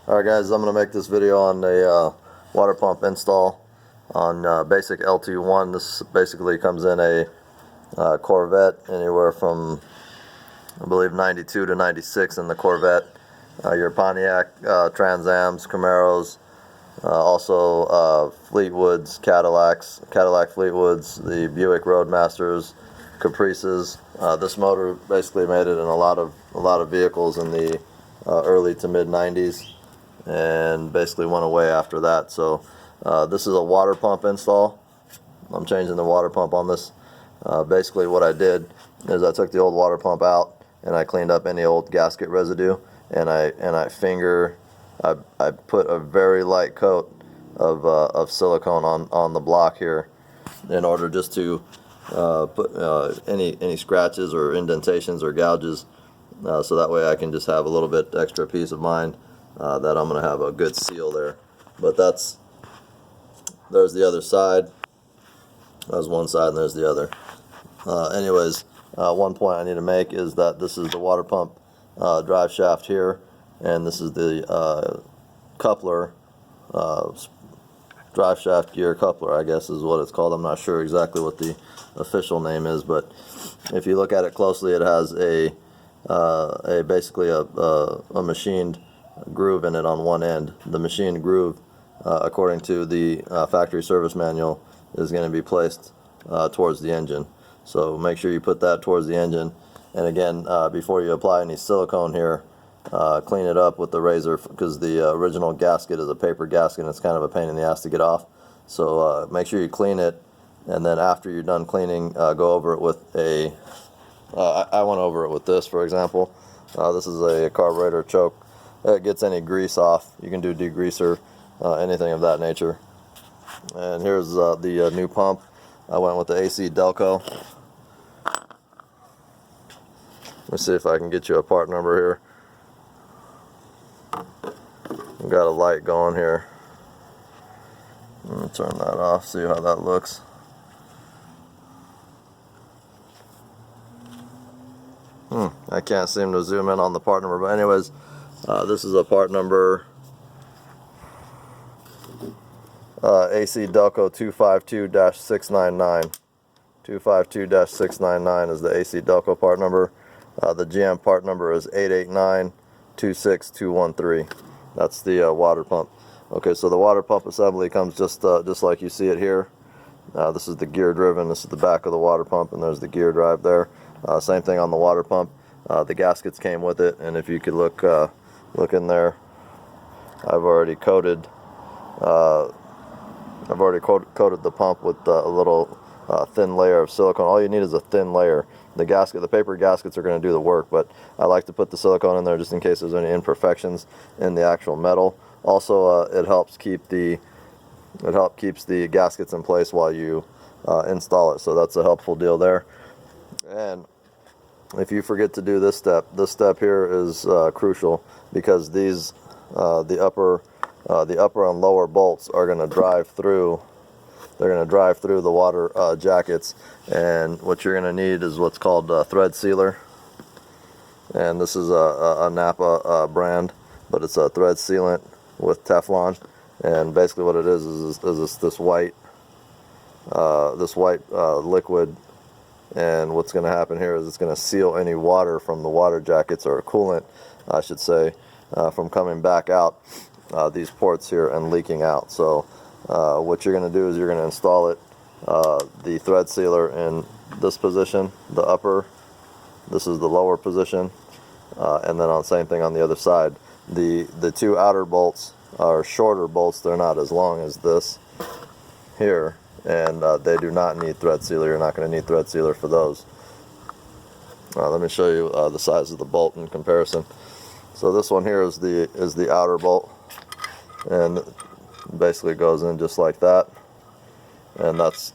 Alright guys, I'm going to make this video on a water pump install on basic LT1. This basically comes in a Corvette, anywhere from I believe 92 to 96 in the Corvette. Your Pontiac, Trans Ams, Camaros, also Fleetwoods, Cadillac Fleetwoods, the Buick Roadmasters, Caprices. This motor basically made it in a lot of vehicles in the early to mid 90s. And basically went away after that. So this is a water pump install. I'm changing the water pump on this. Basically what I did is I took the old water pump out and I cleaned up any old gasket residue, and I put a very light coat of silicone on the block here, in order just to put any scratches or indentations or gouges, so that way I can just have a little bit extra peace of mind that I'm going to have a good seal there. But there's the other side. There's one side and there's the other. Anyways, one point I need to make is that this is the water pump drive shaft here, and this is the coupler, drive shaft gear coupler, I guess is what it's called. I'm not sure exactly what the official name is, but if you look at it closely, it has basically a machined groove in it on one end. The machined groove, according to the factory service manual, is going to be placed towards the engine. So make sure you put that towards the engine. And again, before you apply any silicone here, clean it up with the razor, because the original gasket is a paper gasket and it's kind of a pain in the ass to get off. So make sure you clean it, and then after you're done cleaning, go over it with a I went over it with this, for example. This is a carburetor choke. It gets any grease off. You can do degreaser, anything of that nature. And here's the new pump. I went with the AC Delco. Let's see if I can get you a part number here. We've got a light going here. Let me turn that off, see how that looks. I can't seem to zoom in on the part number, but anyways, this is a part number AC Delco 252-699. 252-699 is the AC Delco part number. The GM part number is 889-26213. That's the water pump. Okay, so the water pump assembly comes just like you see it here. This is the gear driven. This is the back of the water pump, and there's the gear drive there. Same thing on the water pump. The gaskets came with it, and if you could look in there, I've already coated the pump with a little thin layer of silicone. All you need is a thin layer. The paper gaskets are going to do the work, but I like to put the silicone in there just in case there's any imperfections in the actual metal. Also, it helps keeps the gaskets in place while you install it. So that's a helpful deal there. And if you forget to do this step here is crucial, because these the upper and lower bolts are going to drive through. They're going to drive through the water jackets, and what you're going to need is what's called a thread sealer. And this is a Napa brand, but it's a thread sealant with Teflon. And basically what it is this white liquid. And what's going to happen here is it's going to seal any water from the water jackets, or coolant, I should say, from coming back out these ports here and leaking out. So what you're going to do is you're going to install it, the thread sealer in this position, the upper, this is the lower position, and then same thing on the other side. The two outer bolts are shorter bolts. They're not as long as this here, and they do not need thread sealer. You're not going to need thread sealer for those. Let me show you the size of the bolt in comparison. So this one here is the outer bolt, and basically goes in just like that, and that's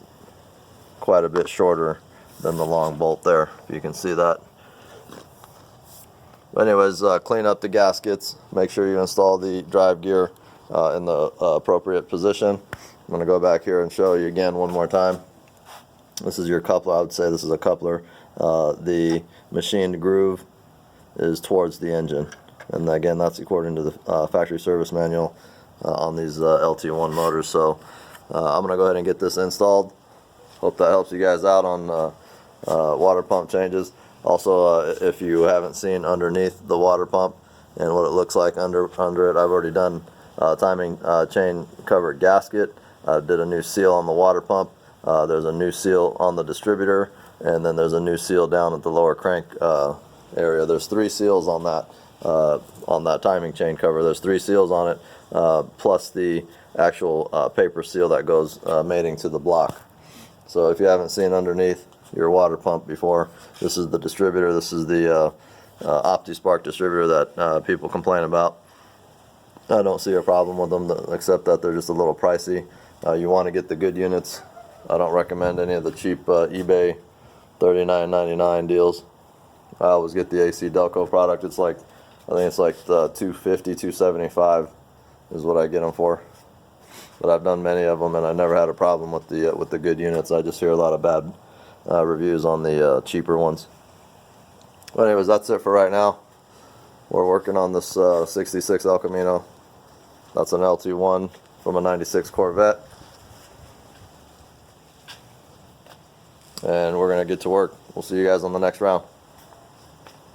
quite a bit shorter than the long bolt there, if you can see that. But anyways, clean up the gaskets, make sure you install the drive gear in the appropriate position. I'm going to go back here and show you again one more time. This is your coupler. I would say this is a coupler. The machined groove is towards the engine. And again, that's according to the factory service manual on these LT1 motors. So I'm going to go ahead and get this installed. Hope that helps you guys out on water pump changes. Also, if you haven't seen underneath the water pump and what it looks like under it, I've already done timing chain cover gasket. Did a new seal on the water pump. There's a new seal on the distributor, and then there's a new seal down at the lower crank area. There's 3 seals on that timing chain cover. There's 3 seals on it, plus the actual paper seal that goes mating to the block. So if you haven't seen underneath your water pump before, this is the distributor. This is the OptiSpark distributor that people complain about. I don't see a problem with them, except that they're just a little pricey. You want to get the good units. I don't recommend any of the cheap eBay $39.99 deals. I always get the AC Delco product. It's like, I think it's like $250, $275 is what I get them for. But I've done many of them, and I never had a problem with the good units. I just hear a lot of bad reviews on the cheaper ones. But anyways, that's it for right now. We're working on this 66 El Camino. That's an LT1 from a 96 Corvette. And we're going to get to work. We'll see you guys on the next round.